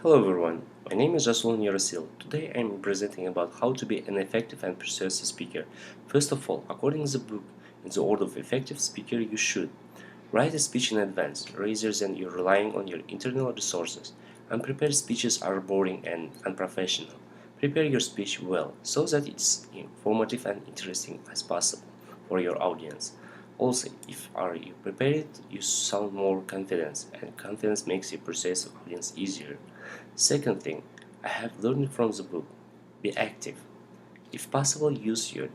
Hello everyone, my name is Rasul Yarasil. Today I am presenting about how to be an effective and persuasive speaker. First of all, according to the book, in the order of effective speaker, you should write a speech in advance, rather than you relying on your internal resources. Unprepared speeches are boring and unprofessional. Prepare your speech well, so that it's informative and interesting as possible for your audience. Also, if are you prepared, you sound more confident, and confidence makes your persuasive audience easier. Second thing, I have learned from the book, be active. If possible, use your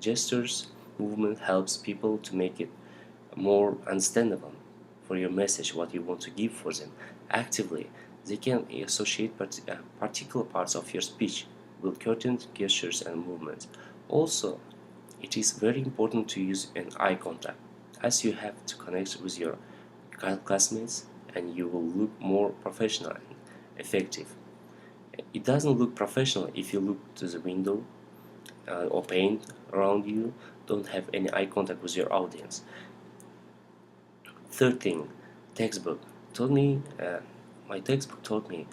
gestures. Movement helps people to make it more understandable for your message, what you want to give for them. Actively, they can associate particular parts of your speech with certain gestures and movements. Also, it is very important to use an eye contact, as you have to connect with your classmates and you will look more professional and effective. It doesn't look professional if you look to the window or paint around you, don't have any eye contact with your audience. Third thing, textbook told me, my textbook told me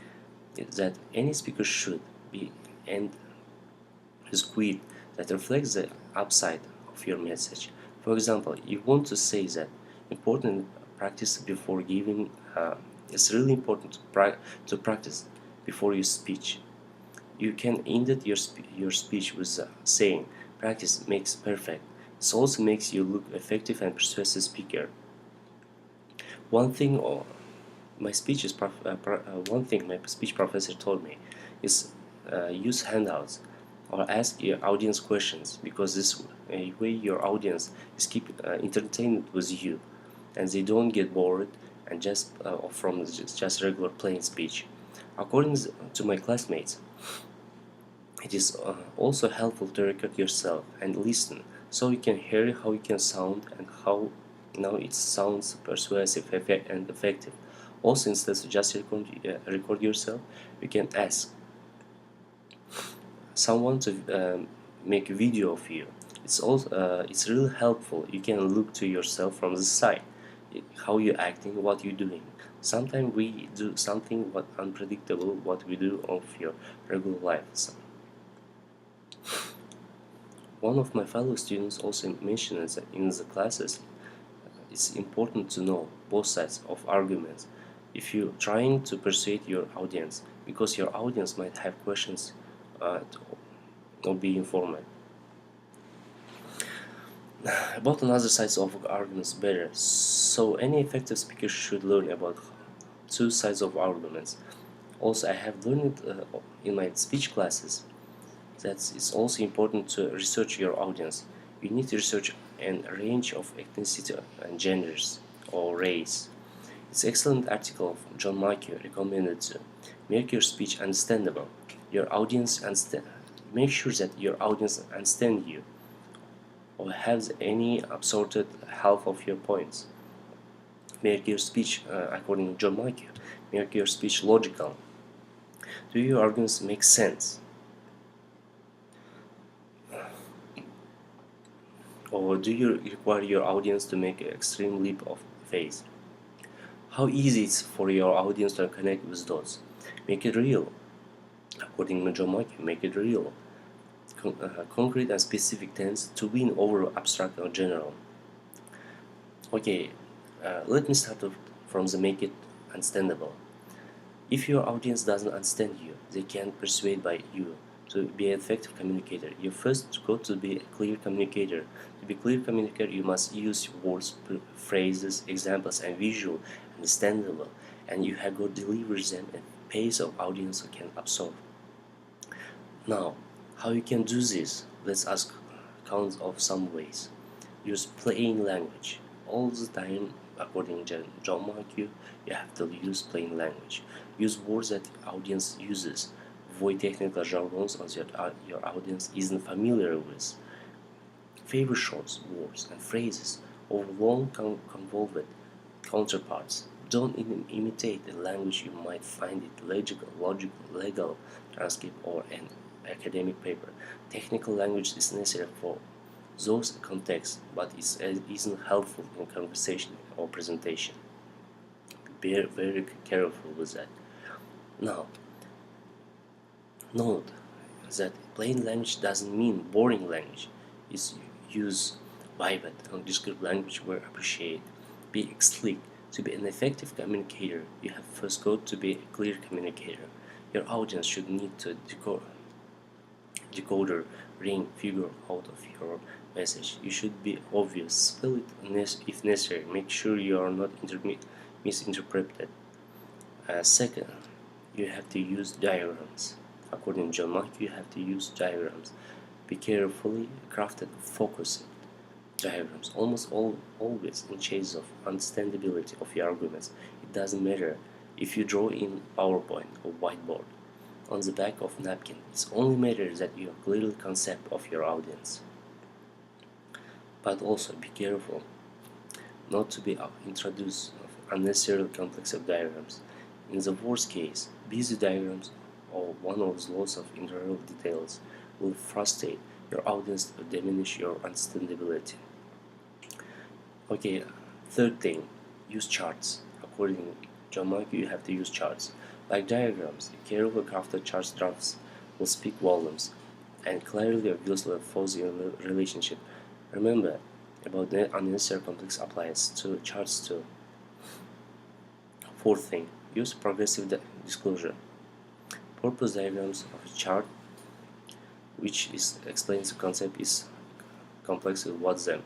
that any speaker should be and his quid that reflects the upside of your message. For example, you want to say that important practice before giving. It's really important to practice before your speech. You can end your speech with saying, "Practice makes perfect." This also makes you look effective and persuasive speaker. One thing, my speech is one thing my speech professor told me is use handouts or ask your audience questions, because this way your audience is keep entertained with you and they don't get bored and just from just regular plain speech. According to my classmates, it is also helpful to record yourself and listen, so you can hear how you can sound and how now it sounds persuasive and effective. Also, instead of just record yourself, you can ask someone to make a video of you. It's really helpful. You can look to yourself from the side, how you're acting, what you're doing. Sometimes we do something what unpredictable what we do of your regular life. One of my fellow students also mentioned that in the classes it's important to know both sides of arguments if you're trying to persuade your audience, because your audience might have questions or be informed about another sides of arguments better. So any effective speaker should learn about two sides of arguments. Also, I have learned in my speech classes that it's also important to research your audience. You need to research a range of ethnicity and genders or race. It's excellent article of John Mackey recommended to make your speech understandable. Your audience make sure that your audience understand you or has any absorbed half of your points. Make your speech, according to John Mackey, make your speech logical. Do your arguments make sense? Or do you require your audience to make an extreme leap of faith? How easy it's for your audience to connect with those? Make it real. According to John Mackey, make it real. Concrete and specific tends to win over abstract or general. Okay, let me start from the make it understandable. If your audience doesn't understand you, they can persuade by you to be an effective communicator. You first got to be a clear communicator. To be a clear communicator, you must use words, phrases, examples, and visual understandable, and you have got to deliver them at a pace of audience can absorb. Now, how you can do this? Let's ask count of some ways. Use plain language all the time. According to John Mackey, you have to use plain language. Use words that audience uses. Avoid technical jargons that your audience isn't familiar with. Favor short words and phrases over long convolved counterparts. Don't imitate a language you might find it logical, legal transcript or an academic paper. Technical language is necessary for those contexts, but isn't helpful in conversation or presentation. Be very careful with that. Now, note that plain language doesn't mean boring language. It's use vivid and descriptive language where appreciate. Be slick. To be an effective communicator, you have first got to be a clear communicator. Your audience should need to decoder ring figure out of your message. You should be obvious. Spell it if necessary. Make sure you are not misinterpreted. Second, you have to use diagrams. According to John Mark, you have to use diagrams. Be carefully crafted, focused diagrams, always in chase of understandability of your arguments. It doesn't matter if you draw in PowerPoint or whiteboard on the back of napkin. It only matters that you have clear concept of your audience. But also be careful not to be introduced unnecessarily complex of diagrams. In the worst case, busy diagrams or one of lots of internal details will frustrate your audience or diminish your understandability. Okay, third thing, use charts. According to John Mark, you have to use charts. Like diagrams, carefully crafted charts drafts will speak volumes and clearly reveals the fuzzy relationship. Remember about the unnecessary complex applies to charts too. Fourth thing, use progressive disclosure. Purpose diagrams of a chart which explains the concept is complex with what's them.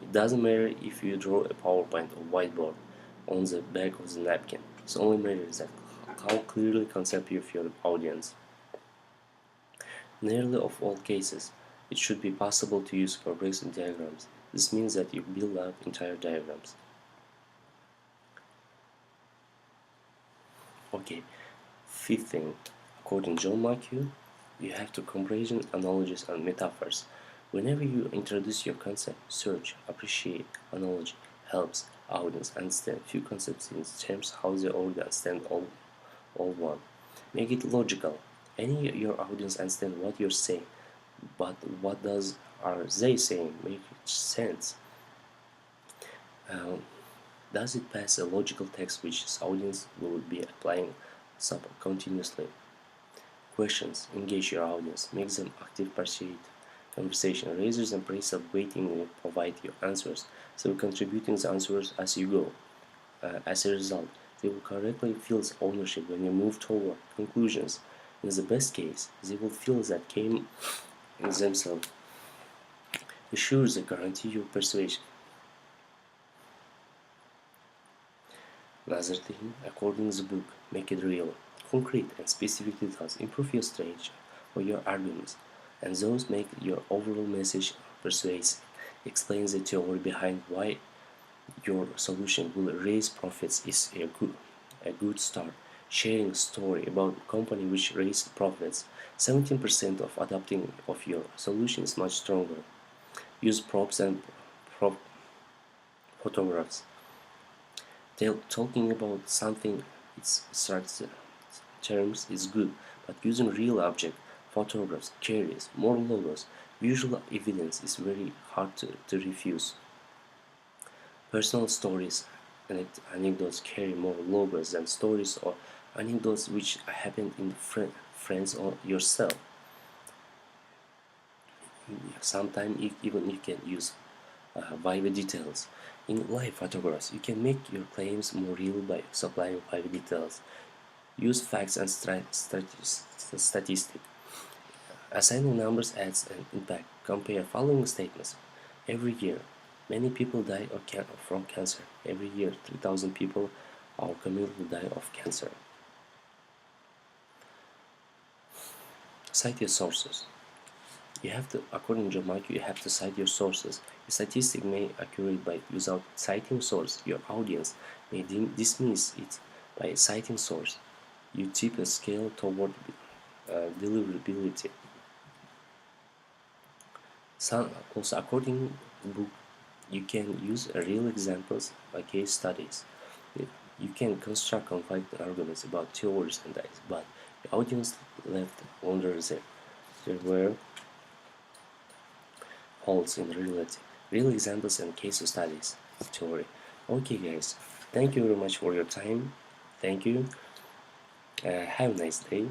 It doesn't matter if you draw a PowerPoint or whiteboard on the back of the napkin. It only matters that how clearly concept you of your audience. In nearly of all cases, it should be possible to use progressive diagrams. This means that you build up entire diagrams. Okay, fifth thing, according to John Markey, you have to comparison analogies and metaphors. Whenever you introduce your concept, search, appreciate, analogy helps audience understand few concepts in terms how they already understand all one. Make it logical. Any your audience understand what you're saying, but what are they saying? Make sense. Does it pass a logical text which its audience will be applying continuously? Questions engage your audience, make them active participate conversation, raise them praise of waiting and provide your answers. So contributing the answers as you go. As a result, they will correctly feel ownership when you move toward conclusions. In the best case, they will feel that came in themselves. Assures the guarantee your persuasion. Another thing, according to the book, make it real. Concrete and specific details improve your strategy or your arguments, and those make your overall message persuasive. Explain the theory behind why your solution will raise profits is a good start. Sharing a story about a company which raised profits 17% of adopting of your solution is much stronger. Use props and photographs. Talking about something its abstract terms is good, but using real object, photographs, carries more logos, visual evidence is very hard to refuse. Personal stories and anecdotes carry more logos than stories or anecdotes which happened in friends or yourself. Sometimes even you can use vivid details. In live photographs, you can make your claims more real by supplying vivid details. Use facts and statistics. Assigning numbers adds an impact. Compare following statements. Every year, many people die from cancer. Every year, 3,000 people our community die of cancer. Cite your sources. You have to, according to Mike, you have to cite your sources. A statistic may accurate by without citing source. Your audience may dismiss it by citing source. You tip a scale toward deliverability. Also, according to the book, you can use real examples by case studies. You can construct conflicting arguments about theories and ideas, but the audience left wonders there were holes in reality. Real examples and case studies of theory. Okay, guys, thank you very much for your time. Thank you. Have a nice day.